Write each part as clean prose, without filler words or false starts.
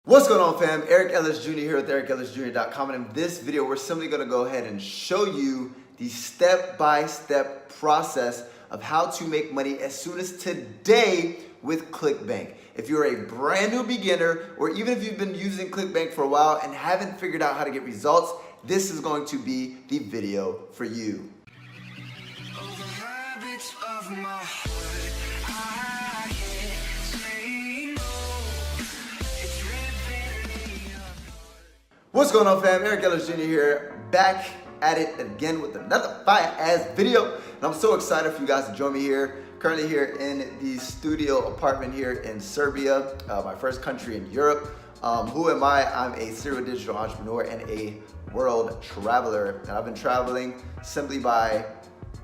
What's going on, fam? Eric Ellis Jr. here with EricEllisJr.com, and in this video we're simply going to go ahead and show you the step-by-step process of how to make money as soon as today with ClickBank. If you're a brand new beginner, or even if you've been using ClickBank for a while and haven't figured out how to get results, this is going to be the video for you. What's going on, fam? Eric Ellis Jr. here, back at it again with another fire-ass video. And I'm so excited for you guys to join me here. Currently here in the studio apartment here in Serbia, my first country in Europe. Who am I? I'm a serial digital entrepreneur and a world traveler. And I've been traveling simply by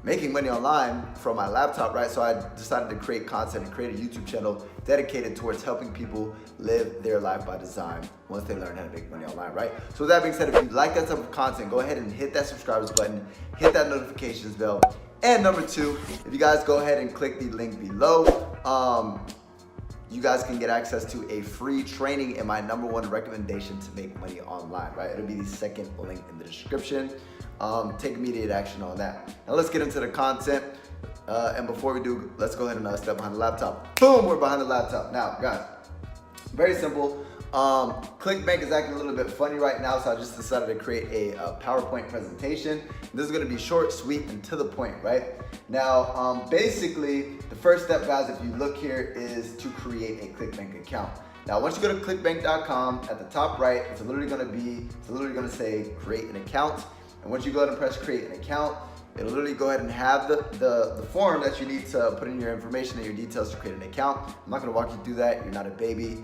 making money online from my laptop, right? So I decided to create content and create a YouTube channel dedicated towards helping people live their life by design once they learn how to make money online, right? So with that being said, if you like that type of content, go ahead and hit that subscribers button, hit that notifications bell. And number two, if you guys go ahead and click the link below, you guys can get access to a free training and my #1 recommendation to make money online, right? It'll be the second link in the description. Take immediate action on that. Now let's get into the content. And before we do, let's go ahead and step behind the laptop. Boom, we're behind the laptop. Now, guys, very simple. ClickBank is acting a little bit funny right now, so I just decided to create a PowerPoint presentation. This is gonna be short, sweet, and to the point, right? Now, basically, the first step, guys, if you look here, is to create a ClickBank account. Now, once you go to clickbank.com, at the top right, it's literally gonna say create an account. And once you go ahead and press create an account, it'll literally go ahead and have the form that you need to put in your information and your details to create an account. I'm not gonna walk you through that. You're not a baby.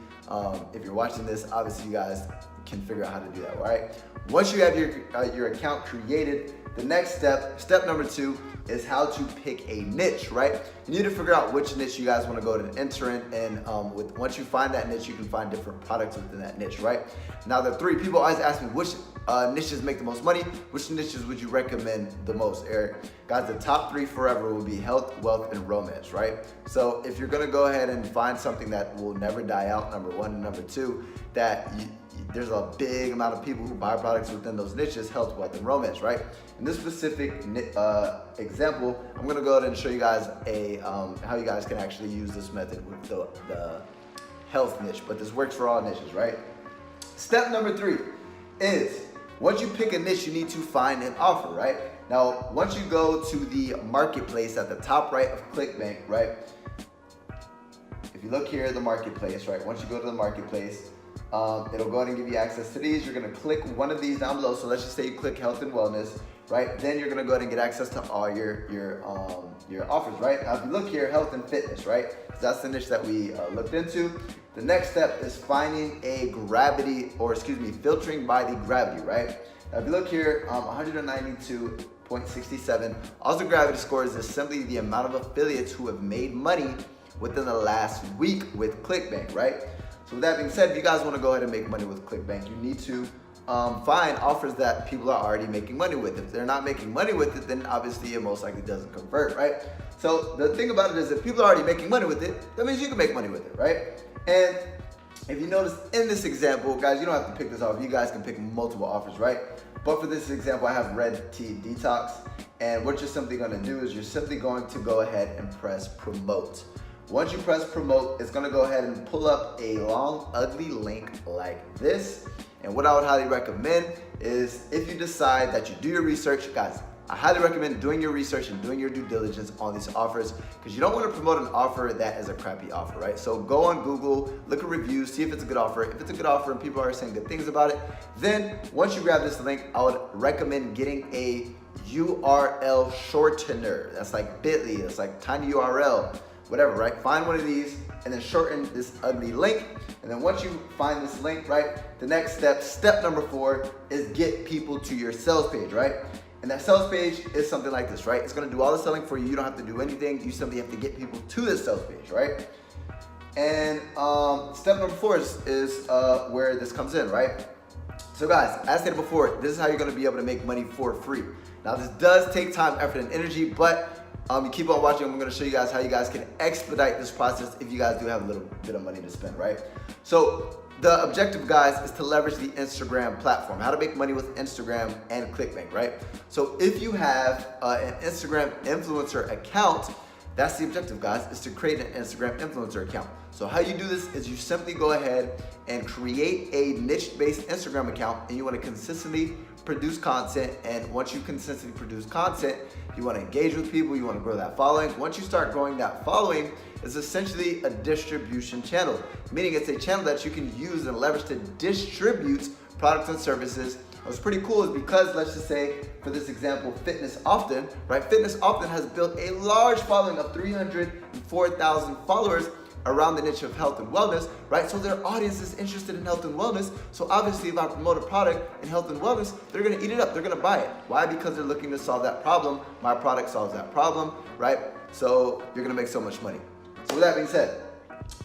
If you're watching this, obviously you guys can figure out how to do that, all right? Once you have your account created, the next step number 2, is how to pick a niche, right? You need to figure out which niche you guys wanna go ahead and enter in, and once you find that niche, you can find different products within that niche, right? Now, the 3 people always ask me, which niches make the most money? Which niches would you recommend the most, Eric? Guys, the top 3 forever will be health, wealth, and romance, right? So if you're gonna go ahead and find something that will never die out, #1, and #2, that there's a big amount of people who buy products within those niches, health, wealth, and romance, right? In this specific example, I'm gonna go ahead and show you guys how you guys can actually use this method with the health niche, but this works for all niches, right? Step number 3 is, once you pick a niche, you need to find an offer, right? Now, once you go to the marketplace at the top right of ClickBank, right? If you look here at the marketplace, right? Once you go to the marketplace, it'll go ahead and give you access to these. You're gonna click one of these down below. So let's just say you click health and wellness, right? Then you're gonna go ahead and get access to all your offers, right? Now, if you look here, health and fitness, right? That's the niche that we looked into. The next step is finding a filtering by the gravity, right? Now, if you look here, 192.67. Also, gravity scores is simply the amount of affiliates who have made money within the last week with ClickBank, right? So with that being said, if you guys wanna go ahead and make money with ClickBank, you need to find offers that people are already making money with. If they're not making money with it, then obviously it most likely doesn't convert, right? So the thing about it is, if people are already making money with it, that means you can make money with it, right? And if you notice in this example, guys, you don't have to pick this off. You guys can pick multiple offers, right? But for this example, I have red tea detox. And what you're simply gonna do is you're simply going to go ahead and press promote. Once you press promote, it's gonna go ahead and pull up a long, ugly link like this. And what I would highly recommend is, if you decide that you do your research, guys, I highly recommend doing your research and doing your due diligence on these offers, because you don't want to promote an offer that is a crappy offer, right? So go on Google, look at reviews, see if it's a good offer. If it's a good offer and people are saying good things about it, then once you grab this link, I would recommend getting a URL shortener. That's like Bitly, it's like tiny URL, whatever, right? Find one of these and then shorten this ugly link. And then once you find this link, right, the next step number 4, is get people to your sales page, right? And that sales page is something like this, right? It's gonna do all the selling for you. You don't have to do anything. You simply have to get people to this sales page, right? And step number 4 is where this comes in, right? So guys, as stated before, this is how you're gonna be able to make money for free. Now, this does take time, effort, and energy, but you keep on watching. I'm gonna show you guys how you guys can expedite this process if you guys do have a little bit of money to spend, right? So the objective, guys, is to leverage the Instagram platform. How to make money with Instagram and ClickBank, right? So if you have an Instagram influencer account, that's the objective, guys, is to create an Instagram influencer account. So how you do this is you simply go ahead and create a niche-based Instagram account, and you want to consistently produce content. And once you consistently produce content, you want to engage with people, you want to grow that following. Once you start growing that following, it's essentially a distribution channel, meaning it's a channel that you can use and leverage to distribute products and services. What's pretty cool is because, let's just say, for this example, Fitness Often, right? Fitness Often has built a large following of 304,000 followers around the niche of health and wellness, right? So their audience is interested in health and wellness. So obviously, if I promote a product in health and wellness, they're gonna eat it up, they're gonna buy it. Why? Because they're looking to solve that problem. My product solves that problem, right? So you're gonna make so much money. So with that being said,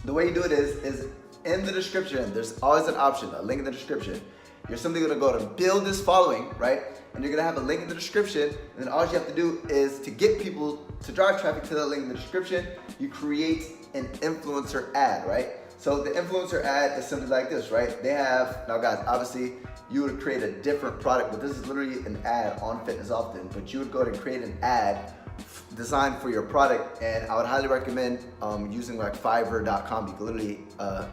the way you do it is in the description, there's always an option, a link in the description. You're simply gonna go to build this following, right? And you're gonna have a link in the description, and then all you have to do is to get people to drive traffic to that link in the description, you create an influencer ad, right? So the influencer ad is simply like this, right? They have, now guys, obviously you would create a different product, but this is literally an ad on Fitness Often, but you would go ahead and create an ad designed for your product, and I would highly recommend using like Fiverr.com. You can literally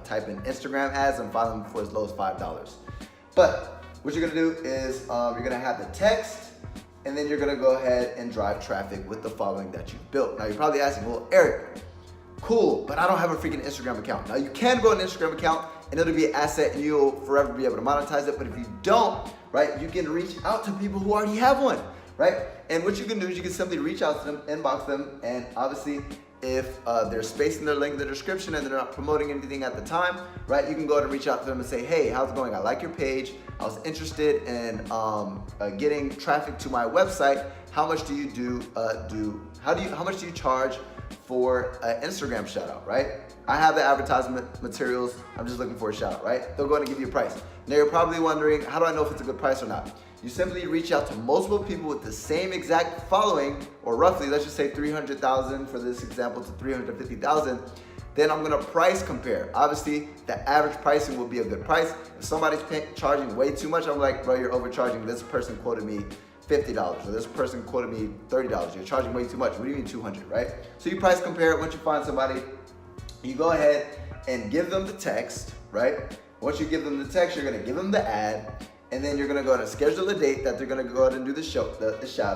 type in Instagram ads and find them for as low as $5. But what you're gonna do is you're gonna have the text, and then you're gonna go ahead and drive traffic with the following that you've built. Now you're probably asking, well, Eric, cool, but I don't have a freaking Instagram account. Now you can grow an Instagram account and it'll be an asset and you'll forever be able to monetize it. But if you don't, right, you can reach out to people who already have one, right? And what you can do is you can simply reach out to them, inbox them, and obviously if there's space in their link in the description and they're not promoting anything at the time, right, you can go ahead and reach out to them and say, hey, how's it going? I like your page. I was interested in getting traffic to my website. How much do you how much do you charge for an Instagram shout out, right? I have the advertisement materials. I'm just looking for a shout out, right? They'll go ahead and give you a price. Now you're probably wondering, how do I know if it's a good price or not? You simply reach out to multiple people with the same exact following, or roughly, let's just say 300,000 for this example to 350,000. Then I'm gonna price compare. Obviously, the average pricing will be a good price. If somebody's charging way too much, I'm like, bro, you're overcharging. This person quoted me $50, or this person quoted me $30. You're charging way too much. What do you mean 200, right? So you price compare. Once you find somebody, you go ahead and give them the text, right? Once you give them the text, you're gonna give them the ad, and then you're gonna go ahead and schedule a date that they're gonna go ahead and do the shout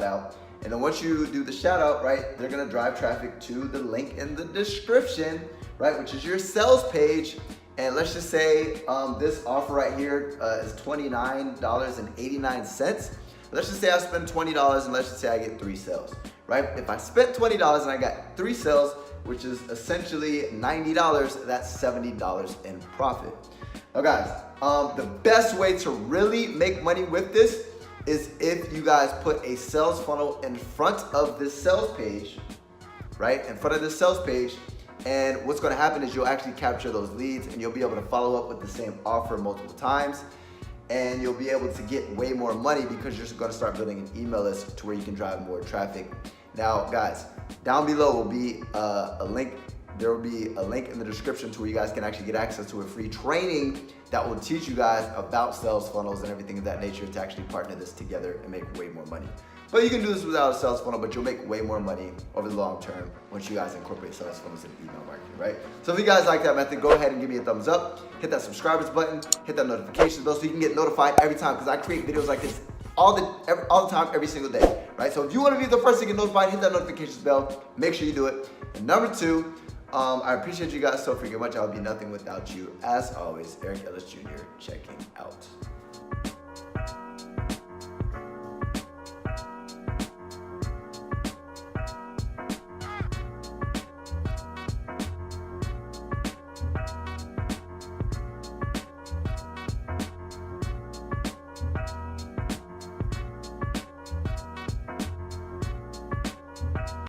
out. And then once you do the shout out, right, they're gonna drive traffic to the link in the description, right, which is your sales page. And let's just say this offer right here is $29.89. Let's just say I spend $20 and let's just say I get 3 sales, right? If I spent $20 and I got 3 sales, which is essentially $90, that's $70 in profit. Now guys, the best way to really make money with this is if you guys put a sales funnel in front of this sales page, right? In front of this sales page. And what's gonna happen is you'll actually capture those leads and you'll be able to follow up with the same offer multiple times. And you'll be able to get way more money because you're just gonna start building an email list to where you can drive more traffic. Now guys, down below will be a link. There will be a link in the description to where you guys can actually get access to a free training that will teach you guys about sales funnels and everything of that nature to actually partner this together and make way more money. But you can do this without a sales funnel, but you'll make way more money over the long term once you guys incorporate sales funnels into email marketing, right? So if you guys like that method, go ahead and give me a thumbs up, hit that subscribers button, hit that notifications bell so you can get notified every time, because I create videos like this all the time, every single day, right? So if you want to be the first to get notified, hit that notifications bell, make sure you do it. And number 2, I appreciate you guys so freaking much. I would be nothing without you. As always, Eric Ellis Jr. checking out.